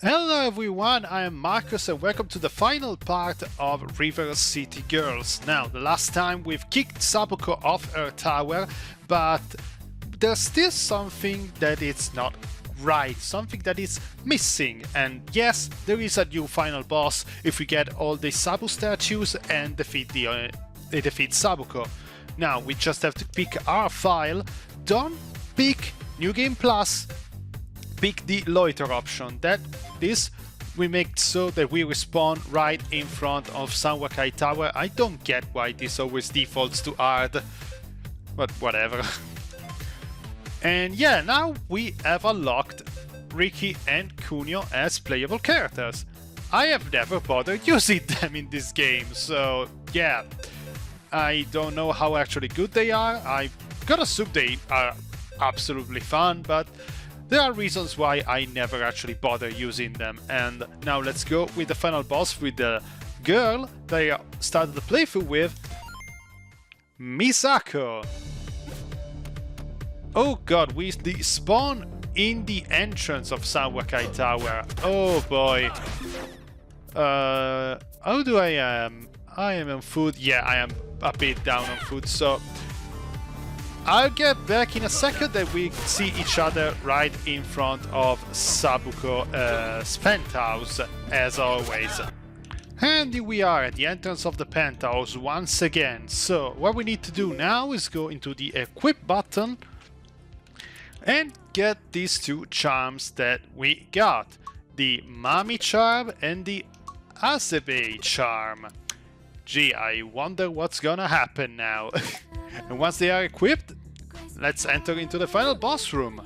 Hello everyone, I am Markus and welcome to the final part of RiverCityGirls. Now, the last time we've kicked Sabuko off her tower, but there's still something that is not right, something that is missing. And yes, there is a new final boss if we get all the Sabu statues and defeat Sabuko. Now, we just have to pick our file, don't pick New Game Plus, pick the loiter option. That this we make so that we respawn right in front of Sanwakai Tower. I don't get why this always defaults to hard, but whatever. And yeah, now we have unlocked Riki and Kunio as playable characters. I have never bothered using them in this game, so yeah, I don't know how actually good they are. I gotta assume they are absolutely fun, but there are reasons why I never actually bother using them. And now let's go with the final boss, with the girl that I started the playthrough with, Misako. Oh god, we spawn in the entrance of Sanwakai Tower. Oh boy. How do I am? I am on food. Yeah, I am a bit down on food, so I'll get back in a second that we see each other right in front of Sabuko's penthouse, as always. And here we are at the entrance of the penthouse once again. So what we need to do now is go into the equip button and get these two charms that we got. The Mami charm and the Azebe charm. Gee, I wonder what's gonna happen now. And once they are equipped, let's enter into the final boss room.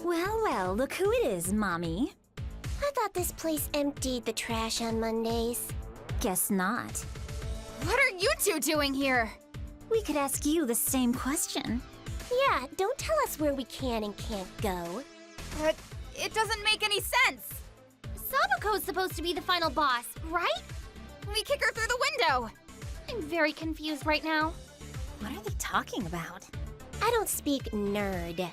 Well, look who it is, Mommy. I thought this place emptied the trash on Mondays. Guess not. What are you two doing here? We could ask you the same question. Yeah, don't tell us where we can and can't go. But it doesn't make any sense. Sabuko's supposed to be the final boss, right? We kick her through the window. I'm very confused right now. What are they talking about? I don't speak nerd.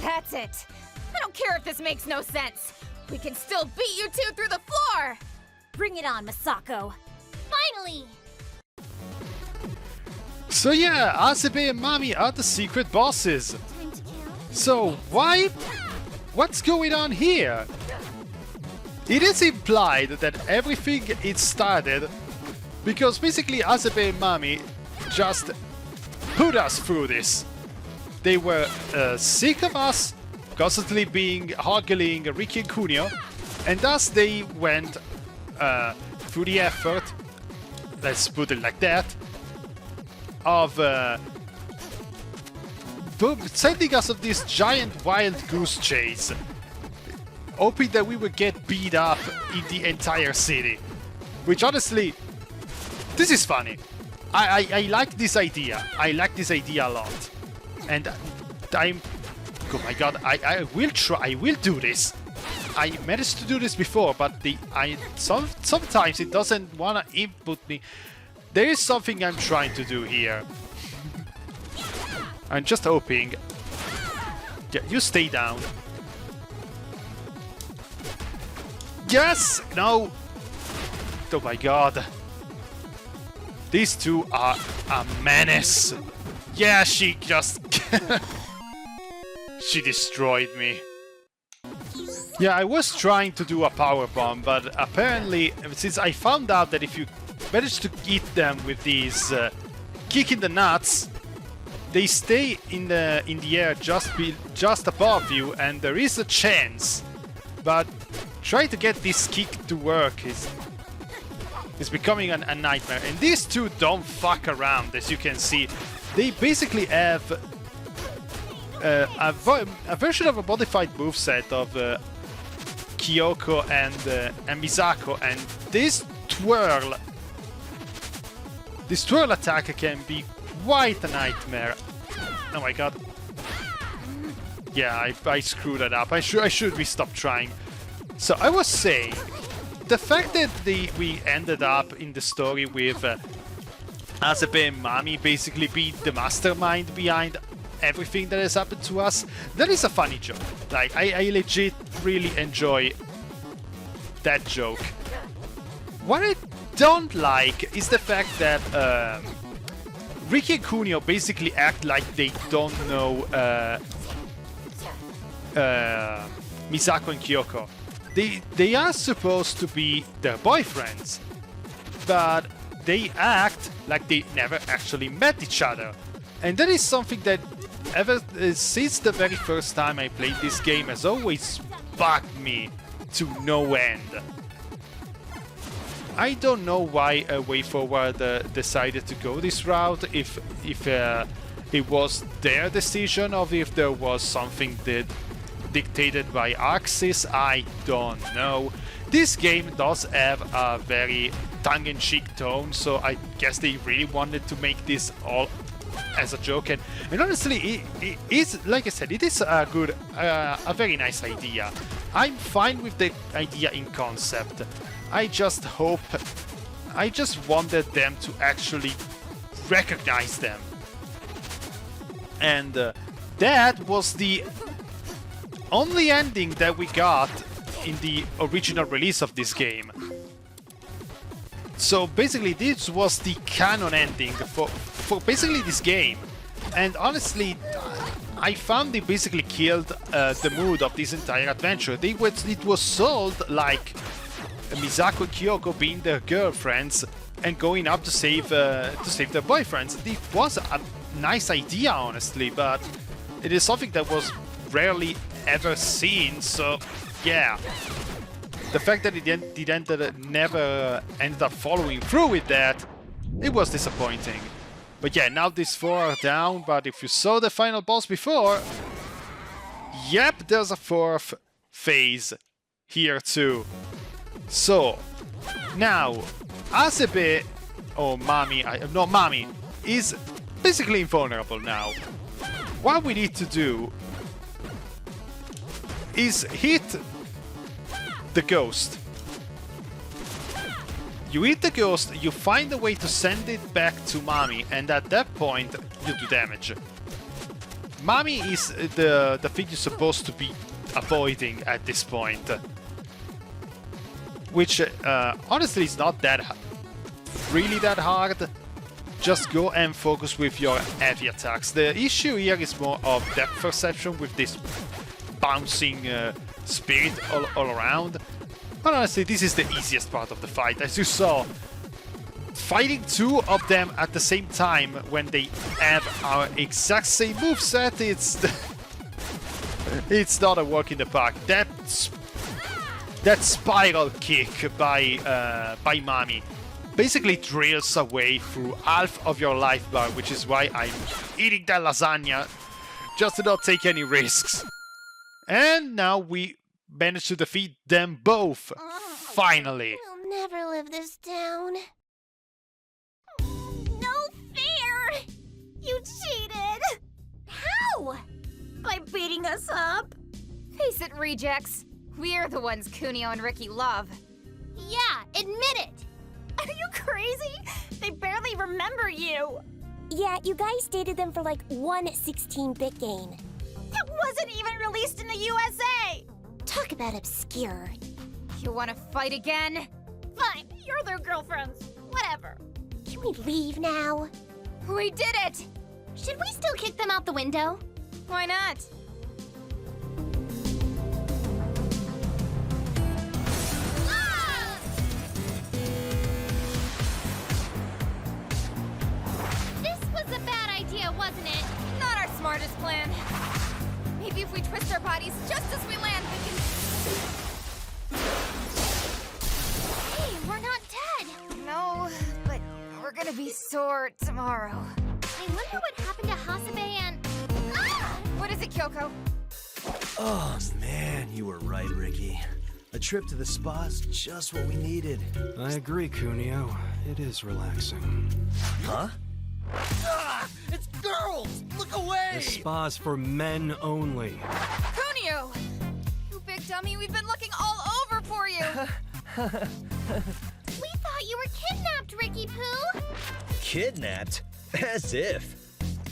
That's it. I don't care if this makes no sense. We can still beat you two through the floor. Bring it on, Misako. Finally! So yeah, Azebe and Mami are the secret bosses. So what's going on here? It is implied that everything is started because basically Azebe and Mami just put us through this. They were sick of us constantly being ogling Riki and Kunio, and thus they went through the effort, let's put it like that, of sending us on this giant wild goose chase, hoping that we would get beat up in the entire city. Which honestly, this is funny. I like this idea. I like this idea a lot. And oh my god, I will try. I will do this. I managed to do this before, but sometimes it doesn't wanna input me. There is something I'm trying to do here. I'm just hoping. Yeah, you stay down. Yes! No! Oh my god. These two are a menace. Yeah, she just... she destroyed me. Yeah, I was trying to do a power bomb, but apparently, since I found out that if you manage to hit them with these kick in the nuts, they stay in the air just above you, and there is a chance. But trying to get this kick to work is becoming a nightmare. And these two don't fuck around, as you can see. They basically have a version of a modified moveset of Kyoko and Misako, and this twirl attack can be quite a nightmare. Oh my god. Yeah, I screwed that up. I should be stopped trying. So I was saying, the fact that we ended up in the story with Azabe and Mami basically being the mastermind behind everything that has happened to us, that is a funny joke. Like, I legit really enjoy that joke. What I don't like is the fact that Riki and Kunio basically act like they don't know Misako and Kyoko. They are supposed to be their boyfriends, but they act like they never actually met each other. And that is something that ever since the very first time I played this game has always bugged me to no end. I don't know why Wayforward decided to go this route, if it was their decision or if there was something that dictated by Axis, I don't know. This game does have a very tongue-in-cheek tone, so I guess they really wanted to make this all as a joke, and honestly, it is, like I said, it is a good, a very nice idea. I'm fine with the idea in concept. I just wanted them to actually recognize them. And that was the only ending that we got in the original release of this game. So basically this was the canon ending for basically this game. And honestly, I found it basically killed the mood of this entire adventure. It was sold like Misako and Kyoko being their girlfriends and going up to save their boyfriends. It was a nice idea, honestly, but it is something that was rarely ever seen, so yeah. The fact that it never ended up following through with that, it was disappointing. But yeah, now these 4 are down, but if you saw the final boss before, yep, there's a 4th phase here too. So, now, Azabe, or Mami, Mami, is basically invulnerable now. What we need to do is hit the ghost. You hit the ghost, you find a way to send it back to Mami, and at that point, you do damage. Mami is the thing you're supposed to be avoiding at this point. Which, honestly, is not really that hard. Just go and focus with your heavy attacks. The issue here is more of depth perception with this bouncing spirit all around. But honestly, this is the easiest part of the fight. As you saw, fighting 2 of them at the same time when they have our exact same moveset, it's not a walk in the park. That spiral kick by Mami basically drills away through half of your life bar, which is why I'm eating that lasagna, just to not take any risks. And now we managed to defeat them both, finally. We'll never live this down. No fair! You cheated! How? By beating us up? Face it, rejects. We're the ones Kunio and Riki love. Yeah, admit it! Are you crazy? They barely remember you. Yeah, you guys dated them for like one 16-bit game. It wasn't even released in the USA! Talk about obscure. You wanna fight again? Fine, you're their girlfriends. Whatever. Can we leave now? We did it! Should we still kick them out the window? Why not? This was a bad idea, wasn't it? Not our smartest plan. Maybe if we twist our bodies just as we land, we can... Hey, we're not dead! No, but we're gonna be sore tomorrow. I wonder what happened to Hasabe and... Ah! What is it, Kyoko? Oh man, you were right, Riki. A trip to the spa's just what we needed. I agree, Kunio. It is relaxing. Huh? Ah! It's girls! Look away! The spa's for men only. Kunio! You big dummy, we've been looking all over up for you. We thought you were kidnapped, Ricky Poo. Kidnapped? As if.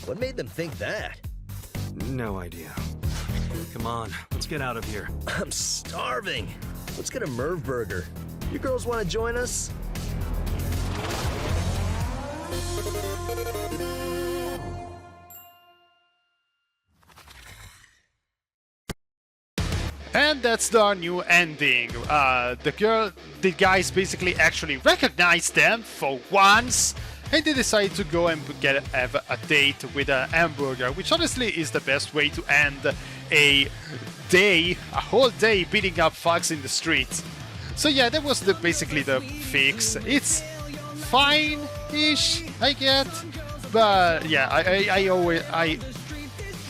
What made them think that? No idea. Come on, let's get out of here. I'm starving. Let's get a Merv burger. You girls want to join us? And that's our new ending. The guys basically actually recognized them for once, and they decided to go and have a date with a hamburger, which honestly is the best way to end a whole day beating up thugs in the streets. So yeah, that was basically the fix. It's fine-ish, I get, but yeah,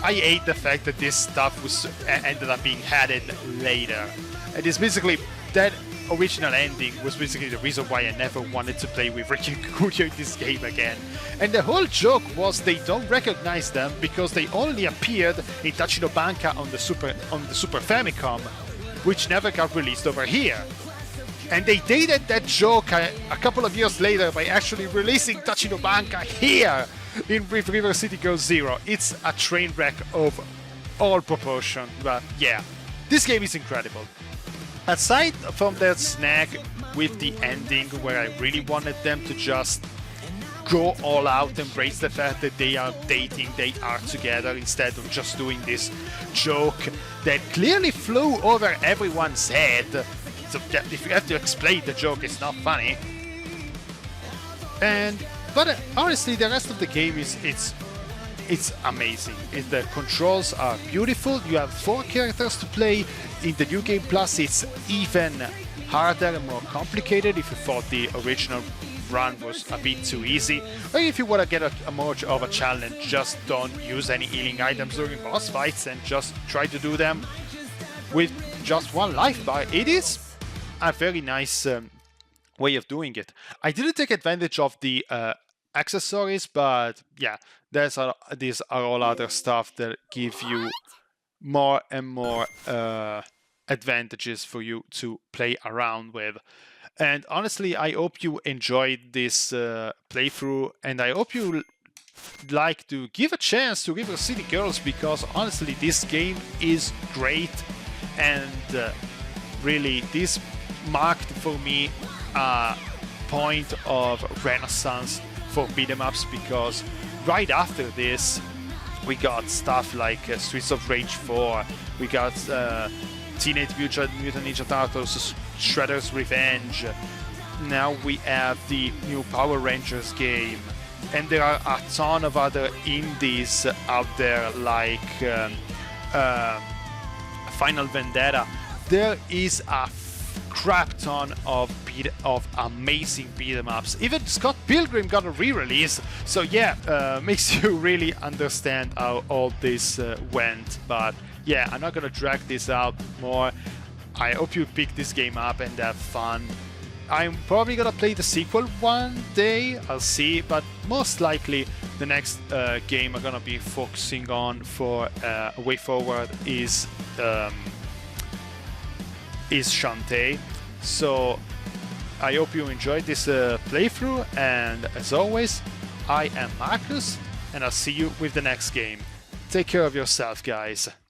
I hate the fact that this stuff was ended up being added later. And it's basically that original ending was basically the reason why I never wanted to play with Riki and Kunio in this game again. And the whole joke was they don't recognize them because they only appeared in Tachino Banka on the Super Famicom, which never got released over here. And they dated that joke a couple of years later by actually releasing Tachino Banka here in RiverCityGirls 0. It's a train wreck of all proportion, but yeah, this game is incredible. Aside from that snag with the ending where I really wanted them to just go all out, embrace the fact that they are dating, they are together, instead of just doing this joke that clearly flew over everyone's head. So if you have to explain the joke, it's not funny. But honestly, the rest of the game it's amazing. The controls are beautiful. You have 4 characters to play. In the New Game Plus, it's even harder and more complicated if you thought the original run was a bit too easy. Or if you want to get a more of a challenge, just don't use any healing items during boss fights and just try to do them with just 1 life bar. It is a very nice way of doing it. I didn't take advantage of the accessories, but yeah, these are all other stuff that give you more and more advantages for you to play around with. And honestly, I hope you enjoyed this playthrough, and I hope you like to give a chance to RiverCityGirls, because honestly this game is great, and really this marked for me a point of renaissance for beat-em-ups, because right after this we got stuff like Streets of Rage 4, we got Teenage Mutant Ninja Turtles Shredder's Revenge, now we have the new Power Rangers game, and there are a ton of other indies out there like Final Vendetta. There is a crap ton of amazing beat-em-ups. Even Scott Pilgrim got a re-release, so yeah, makes you really understand how all this went. But yeah, I'm not gonna drag this out more. I hope you pick this game up and have fun. I'm probably gonna play the sequel one day, I'll see, but most likely the next game I'm gonna be focusing on for Wayforward is Shantae. So I hope you enjoyed this playthrough, and as always, I am Markus, and I'll see you with the next game. Take care of yourself, guys.